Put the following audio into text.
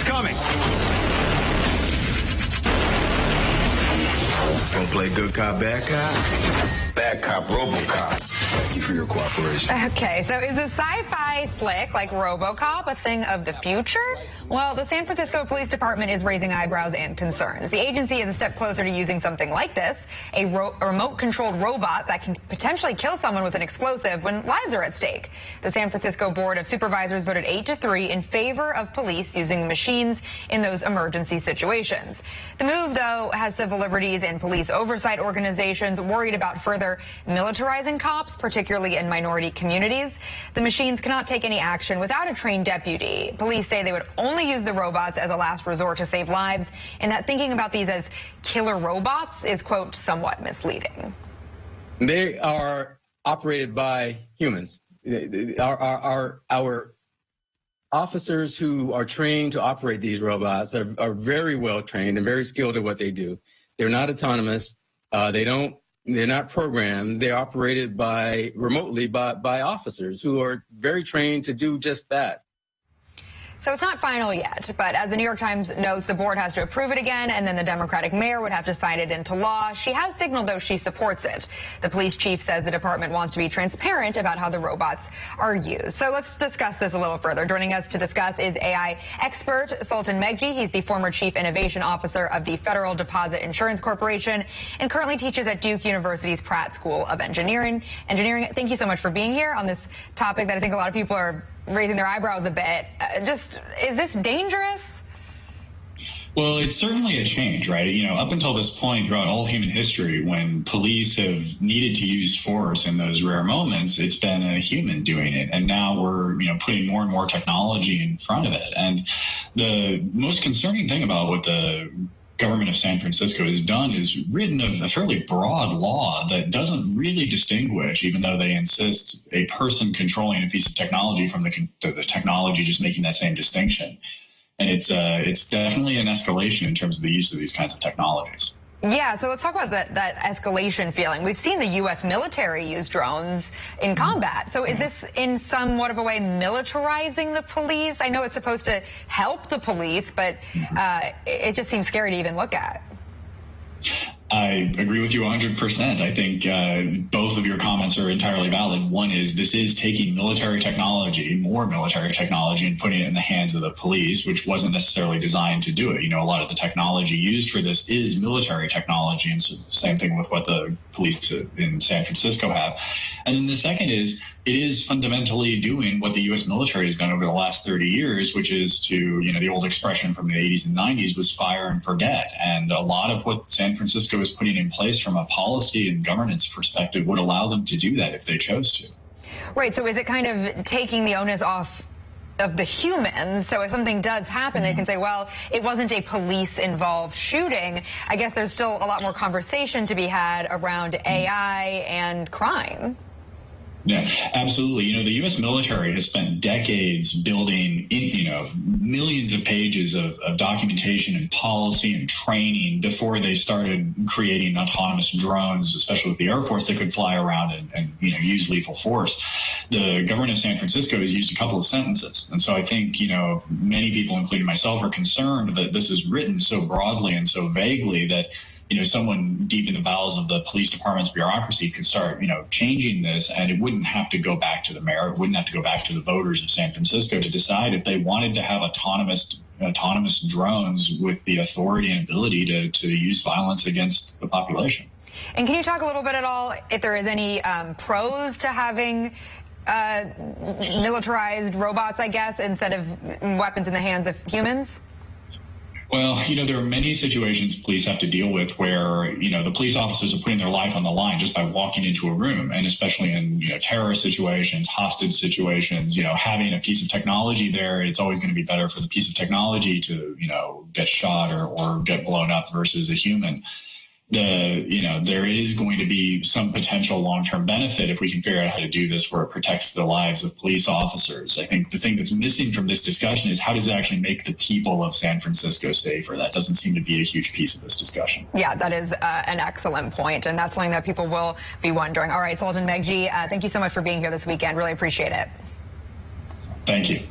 He's coming. Don't play good cop, bad cop. Bad cop, RoboCop. Thank you for your cooperation. Okay, so is a sci-fi flick like RoboCop a thing of the future? Well, the San Francisco Police Department is raising eyebrows and concerns. The agency is a step closer to using something like this, a remote-controlled robot that can potentially kill someone with an explosive when lives are at stake. The San Francisco Board of Supervisors voted 8-3 in favor of police using the machines in those emergency situations. The move, though, has civil liberties and police oversight organizations worried about further militarizing cops, particularly in minority communities. The machines cannot take any action without a trained deputy. Police say they would only use the robots as a last resort to save lives, and that thinking about these as killer robots is, quote, somewhat misleading. They are operated by humans. Our officers who are trained to operate these robots are very well trained and very skilled at what they do. They're not autonomous. They're not programmed. They're operated remotely by officers who are very trained to do just that. So it's not final yet, but as the New York Times notes, the board has to approve it again, and then the Democratic mayor would have to sign it into law. She has signaled, though, she supports it. The police chief says the department wants to be transparent about how the robots are used. So let's discuss this a little further. Joining us to discuss is AI expert Sultan Megji. He's the former chief innovation officer of the Federal Deposit Insurance Corporation and currently teaches at Duke University's Pratt School of Engineering. Thank you so much for being here on this topic that I think a lot of people are raising their eyebrows a bit. Is this dangerous? Well, it's certainly a change, right? You know, up until this point throughout all of human history, when police have needed to use force in those rare moments, it's been a human doing it. And now we're, putting more and more technology in front of it. And the most concerning thing about what the government of San Francisco has done is written a fairly broad law that doesn't really distinguish, even though they insist a person controlling a piece of technology from the technology just making that same distinction. And it's definitely an escalation in terms of the use of these kinds of technologies. Yeah, so let's talk about that escalation feeling. We've seen the U.S. military use drones in combat. So is this in somewhat of a way militarizing the police? I know it's supposed to help the police, but it just seems scary to even look at. I agree with you 100%. I think both of your comments are entirely valid. One is this is taking military technology, more military technology, and putting it in the hands of the police, which wasn't necessarily designed to do it. A lot of the technology used for this is military technology, and so same thing with what the police in San Francisco have. And then the second is it is fundamentally doing what the U.S. military has done over the last 30 years, which is to, the old expression from the 80s and 90s was fire and forget. And a lot of what San Francisco is putting in place from a policy and governance perspective would allow them to do that if they chose to. Right. So is it kind of taking the onus off of the humans? So if something does happen, they can say, well, it wasn't a police-involved shooting. I guess there's still a lot more conversation to be had around AI and crime. Yeah, absolutely. The U.S. military has spent decades building, millions of pages of documentation and policy and training before they started creating autonomous drones, especially with the Air Force, that could fly around and use lethal force. The government of San Francisco has used a couple of sentences. And so I think, many people, including myself, are concerned that this is written so broadly and so vaguely that someone deep in the bowels of the police department's bureaucracy could start, changing this, and it wouldn't have to go back to the mayor. It wouldn't have to go back to the voters of San Francisco to decide if they wanted to have autonomous drones with the authority and ability to use violence against the population. And can you talk a little bit at all if there is any pros to having militarized robots, I guess, instead of weapons in the hands of humans? Well, there are many situations police have to deal with where, the police officers are putting their life on the line just by walking into a room. And especially in, terror situations, hostage situations, having a piece of technology there, it's always going to be better for the piece of technology to, get shot or get blown up versus a human. There is going to be some potential long-term benefit if we can figure out how to do this where it protects the lives of police officers. I think the thing that's missing from this discussion is how does it actually make the people of San Francisco safer? That doesn't seem to be a huge piece of this discussion. Yeah, that is an excellent point, and that's something that people will be wondering. All right, Sultan Megji, thank you so much for being here this weekend. Really appreciate it. Thank you.